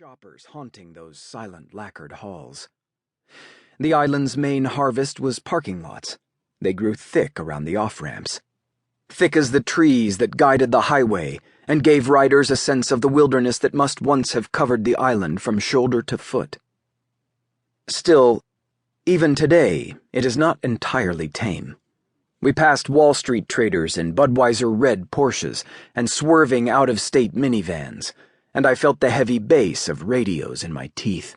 shoppers haunting those silent lacquered halls. The island's main harvest was parking lots. They grew thick around the off-ramps, thick as the trees that guided the highway and gave riders a sense of the wilderness that must once have covered the island from shoulder to foot. Still, even today, it is not entirely tame. We passed Wall Street traders in Budweiser red Porsches and swerving out-of-state minivans, and I felt the heavy bass of radios in my teeth.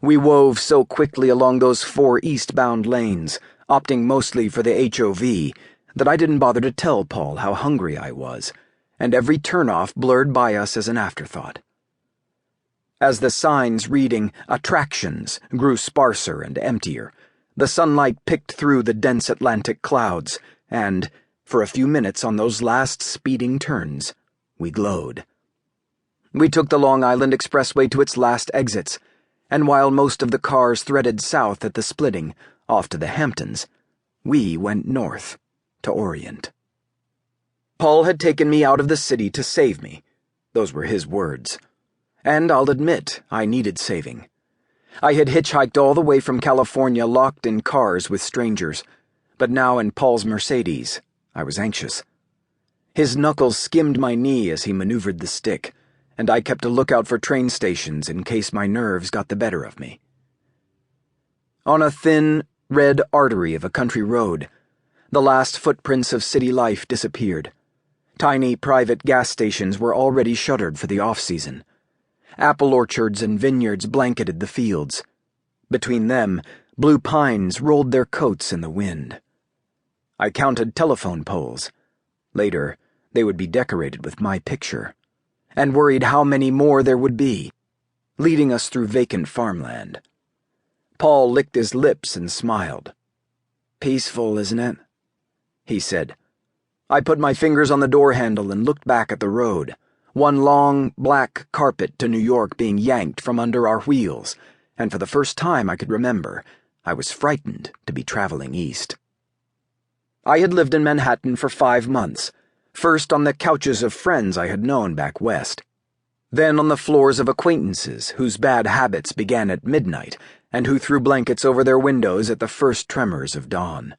We wove so quickly along those 4 eastbound lanes, opting mostly for the HOV, that I didn't bother to tell Paul how hungry I was, and every turnoff blurred by us as an afterthought. As the signs reading "Attractions" grew sparser and emptier, the sunlight picked through the dense Atlantic clouds, and, for a few minutes on those last speeding turns, we glowed. We took the Long Island Expressway to its last exits, and while most of the cars threaded south at the splitting, off to the Hamptons, we went north, to Orient. Paul had taken me out of the city to save me. Those were his words. And I'll admit, I needed saving. I had hitchhiked all the way from California locked in cars with strangers, but now in Paul's Mercedes, I was anxious. His knuckles skimmed my knee as he maneuvered the stick, and I kept a lookout for train stations in case my nerves got the better of me. On a thin, red artery of a country road, the last footprints of city life disappeared. Tiny private gas stations were already shuttered for the off-season. Apple orchards and vineyards blanketed the fields. Between them, blue pines rolled their coats in the wind. I counted telephone poles. Later, they would be decorated with my picture, and worried how many more there would be, leading us through vacant farmland. Paul licked his lips and smiled. "Peaceful, isn't it?" he said. I put my fingers on the door handle and looked back at the road, one long, black carpet to New York being yanked from under our wheels, and for the first time I could remember, I was frightened to be traveling east. I had lived in Manhattan for 5 months, first on the couches of friends I had known back west, then on the floors of acquaintances whose bad habits began at midnight and who threw blankets over their windows at the first tremors of dawn.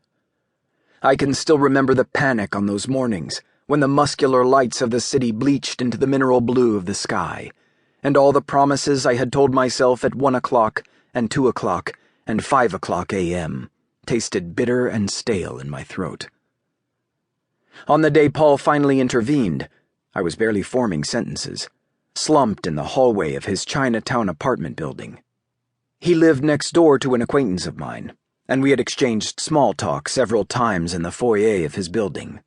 I can still remember the panic on those mornings when the muscular lights of the city bleached into the mineral blue of the sky, and all the promises I had told myself at 1 o'clock and 2 o'clock and 5 o'clock a.m. tasted bitter and stale in my throat. On the day Paul finally intervened, I was barely forming sentences, slumped in the hallway of his Chinatown apartment building. He lived next door to an acquaintance of mine, and we had exchanged small talk several times in the foyer of his building.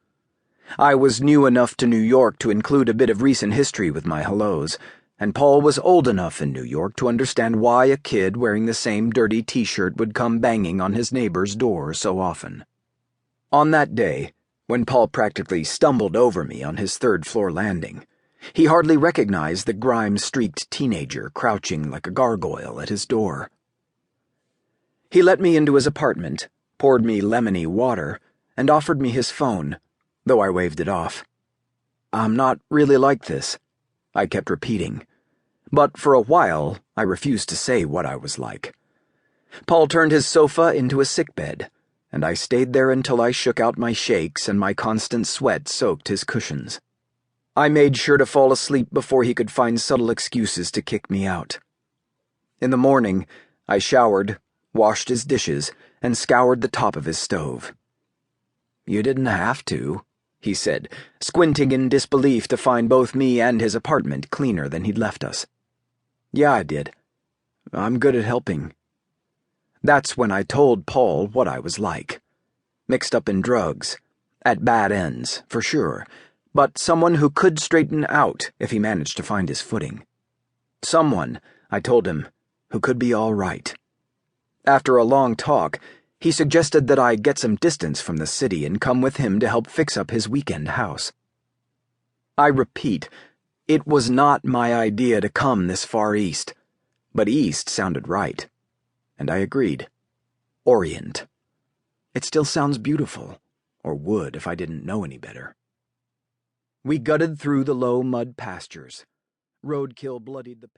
I was new enough to New York to include a bit of recent history with my hellos, and Paul was old enough in New York to understand why a kid wearing the same dirty t-shirt would come banging on his neighbor's door so often. On that day, when Paul practically stumbled over me on his 3rd-floor landing, he hardly recognized the grime-streaked teenager crouching like a gargoyle at his door. He let me into his apartment, poured me lemony water, and offered me his phone, though I waved it off. "I'm not really like this," I kept repeating, but for a while I refused to say what I was like. Paul turned his sofa into a sickbed, and I stayed there until I shook out my shakes and my constant sweat soaked his cushions. I made sure to fall asleep before he could find subtle excuses to kick me out. In the morning, I showered, washed his dishes, and scoured the top of his stove. "You didn't have to," he said, squinting in disbelief to find both me and his apartment cleaner than he'd left us. "Yeah, I did. I'm good at helping." That's when I told Paul what I was like. Mixed up in drugs. At bad ends, for sure, but someone who could straighten out if he managed to find his footing. Someone, I told him, who could be all right. After a long talk, he suggested that I get some distance from the city and come with him to help fix up his weekend house. I repeat, it was not my idea to come this far east, but east sounded right, and I agreed. Orient. It still sounds beautiful, or would if I didn't know any better. We gutted through the low mud pastures. Roadkill bloodied the